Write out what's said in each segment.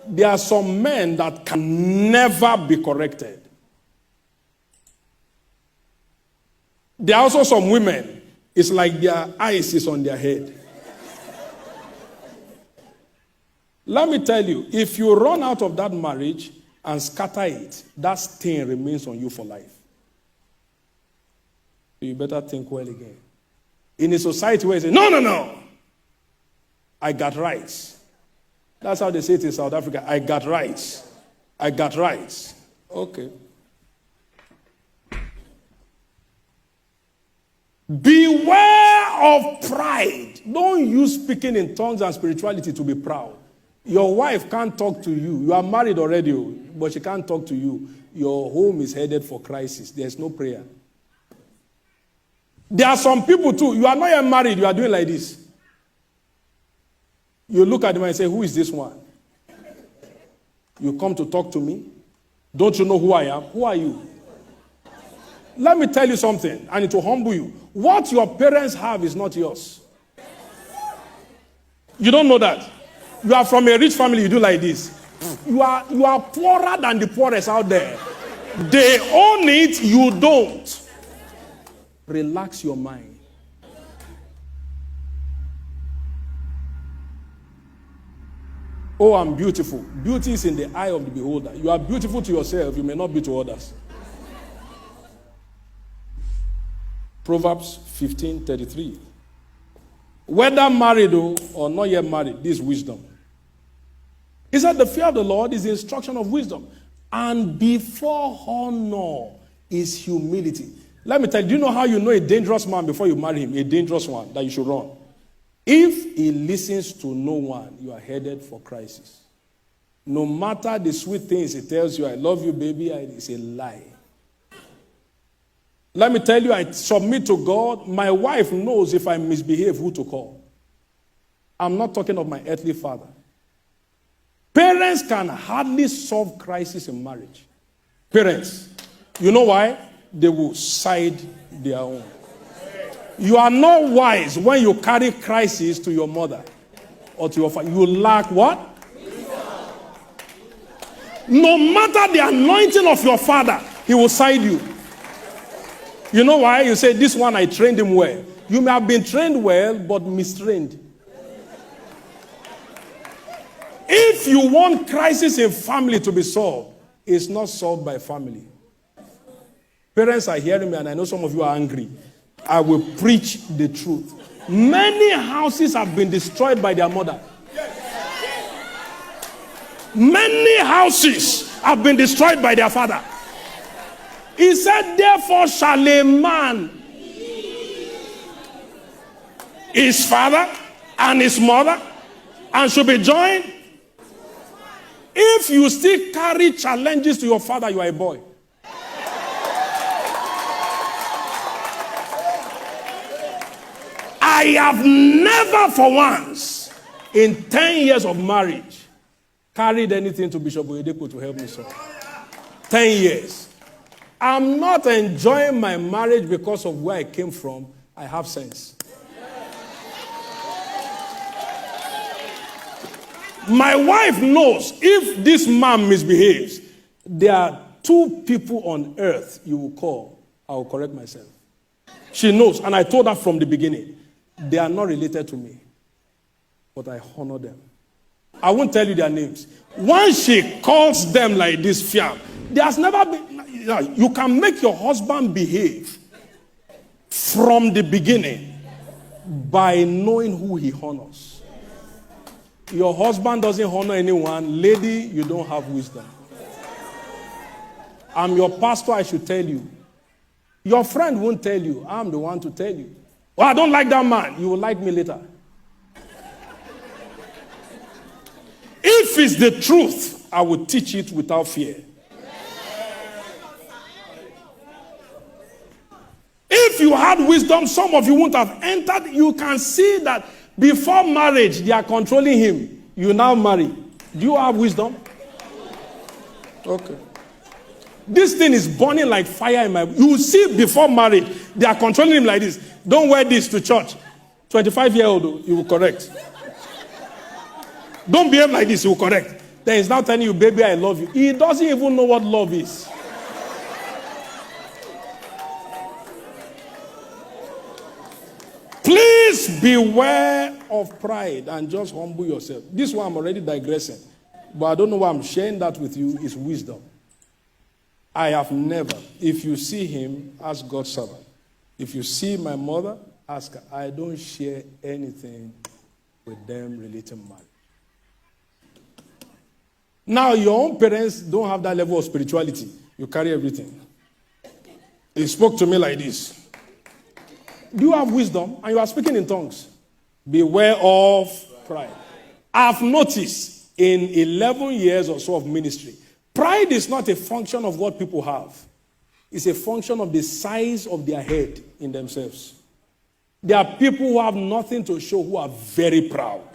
There are some men that can never be corrected. There are also some women, it's like their eyes is on their head. Let me tell you, if you run out of that marriage and scatter it, that stain remains on you for life. You better think well again. In a society where you say, no, I got rights. That's how they say it in South Africa. I got rights. I got rights. Okay. Beware of pride. Don't use speaking in tongues and spirituality to be proud. Your wife can't talk to you. You are married already, but she can't talk to you. Your home is headed for crisis. There's no prayer. There are some people too. You are not yet married. You are doing like this. You look at them and say, who is this one? You come to talk to me? Don't you know who I am? Who are you? Let me tell you something, and it will humble you. What your parents have is not yours. You don't know that. You are from a rich family, you do like this. You are poorer than the poorest out there. They own it, you don't. Relax your mind. Oh, I'm beautiful. Beauty is in the eye of the beholder. You are beautiful to yourself, you may not be to others. Proverbs 15:33. Whether married or not yet married, this is wisdom. He said the fear of the Lord is the instruction of wisdom. And before honor is humility. Let me tell you, do you know how you know a dangerous man before you marry him? A dangerous one that you should run. If he listens to no one, you are headed for crisis. No matter the sweet things he tells you, I love you, baby, it's a lie. Let me tell you, I submit to God. My wife knows if I misbehave, who to call. I'm not talking of my earthly father. Parents can hardly solve crisis in marriage. Parents. You know why? They will side their own. You are not wise when you carry crisis to your mother or to your father. You lack what? No matter the anointing of your father, he will side you. You know why? You say, this one, I trained him well. You may have been trained well, but mistrained. If you want crisis in family to be solved, it's not solved by family. Parents are hearing me, and I know some of you are angry. I will preach the truth. Many houses have been destroyed by their mother. Many houses have been destroyed by their father. He said, therefore shall a man, his father and his mother, and should be joined. If you still carry challenges to your father, you are a boy. I have never for once, in 10 years of marriage, carried anything to Bishop Oyedepo to help me solve. 10 years. I'm not enjoying my marriage because of where I came from. I have sense. My wife knows if this man misbehaves, there are 2 people on earth you will call. I will correct myself. She knows, and I told her from the beginning. They are not related to me, but I honor them. I won't tell you their names. Once she calls them like this, fiam, there has never been. You can make your husband behave from the beginning by knowing who he honors. Your husband doesn't honor anyone. Lady, you don't have wisdom. I'm your pastor, I should tell you. Your friend won't tell you. I'm the one to tell you. Oh, I don't like that man. You will like me later. If it's the truth, I will teach it without fear. If you had wisdom, some of you wouldn't have entered. You can see that before marriage, they are controlling him. You now marry. Do you have wisdom? Okay. This thing is burning like fire in my... You see before marriage, they are controlling him like this. Don't wear this to church. 25-year-old, you will correct. Don't behave like this, you will correct. Then he's now telling you, baby, I love you. He doesn't even know what love is. Please beware of pride and just humble yourself. This one I'm already digressing. But I don't know why I'm sharing that with you. Is wisdom. I have never, if you see him, ask God's servant. If you see my mother, ask her. I don't share anything with them relating marriage. Now, your own parents don't have that level of spirituality. You carry everything. He spoke to me like this. Do you have wisdom? And you are speaking in tongues. Beware of pride. I've noticed in 11 years or so of ministry, pride is not a function of what people have. It's a function of the size of their head in themselves. There are people who have nothing to show who are very proud.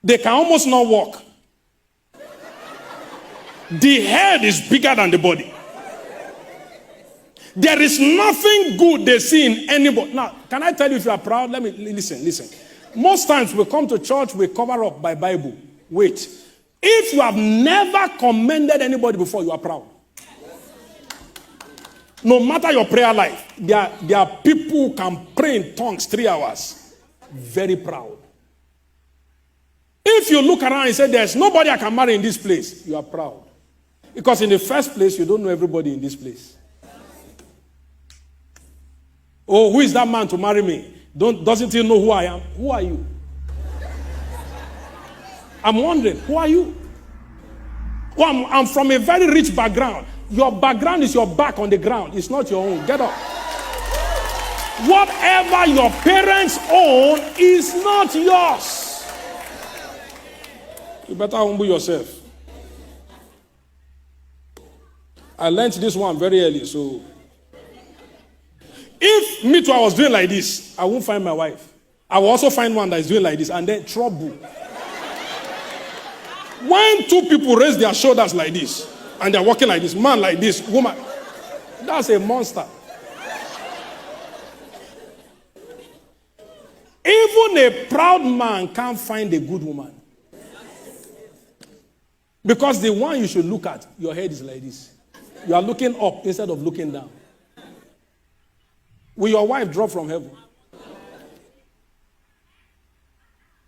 They can almost not walk. The head is bigger than the body. There is nothing good they see in anybody. Now, can I tell you if you are proud? Let me listen. Most times we come to church, we cover up by Bible. Wait. If you have never commended anybody before, you are proud. No matter your prayer life, there are people who can pray in tongues 3 hours. Very proud. If you look around and say, there's nobody I can marry in this place, you are proud. Because in the first place, you don't know everybody in this place. Oh, who is that man to marry me? Doesn't he know who I am? Who are you? I'm wondering, who are you? Well, I'm from a very rich background. Your background is your back on the ground. It's not your own. Get up. Whatever your parents own is not yours. You better humble yourself. I learned this one very early, so if me too I was doing like this, I won't find my wife. I will also find one that is doing like this, and then trouble. When two people raise their shoulders like this, and they're walking like this, man like this, woman, that's a monster. Even a proud man can't find a good woman. Because the one you should look at, your head is like this. You are looking up instead of looking down. Will your wife drop from heaven?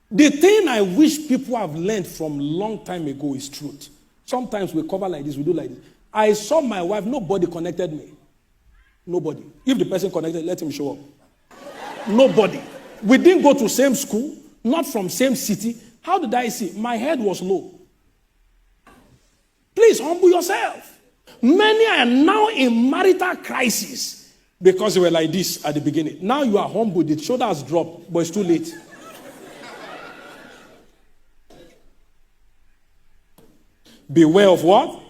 The thing I wish people have learned from long time ago is truth. Sometimes we cover like this, we do like this. I saw my wife, nobody connected me. Nobody. If the person connected, let him show up. Nobody. We didn't go to same school, not from same city. How did I see? My head was low. Please humble yourself. Many are now in marital crisis because they were like this at the beginning. Now you are humbled, the shoulder has dropped, but it's too late. Beware of what?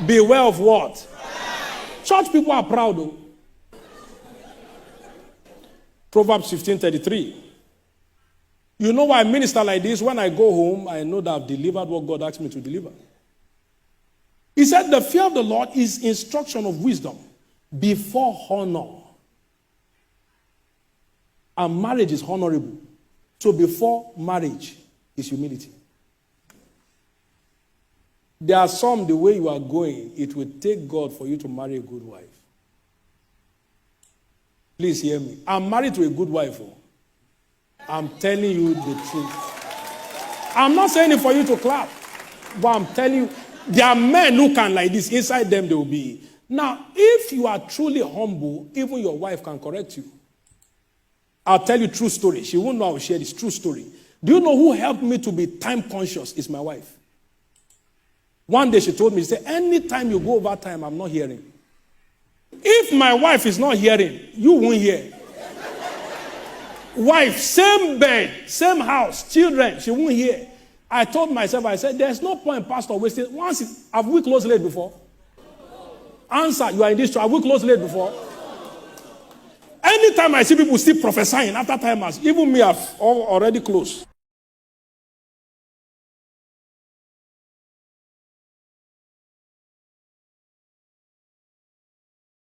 Beware of what? Church people are proud though. Proverbs 15:33. You know why I minister like this? When I go home, I know that I've delivered what God asked me to deliver. He said the fear of the Lord is instruction of wisdom before honor. And marriage is honorable. So before marriage is humility. There are some, the way you are going, it will take God for you to marry a good wife. Please hear me. I'm married to a good wife. I'm telling you the truth. I'm not saying it for you to clap. But I'm telling you, there are men who can like this. Inside them, they will be. Now, if you are truly humble, even your wife can correct you. I'll tell you a true story. She won't know I will share this true story. Do you know who helped me to be time conscious? Is my wife. One day she told me, she said, anytime you go over time, I'm not hearing. If my wife is not hearing, you won't hear. Wife, same bed, same house, children, she won't hear. I told myself, I said, there's no point, Pastor, wasting. Have we closed late before? Answer, you are in this church. Have we closed late before? Anytime I see people still prophesying after time has, even me, I've already closed.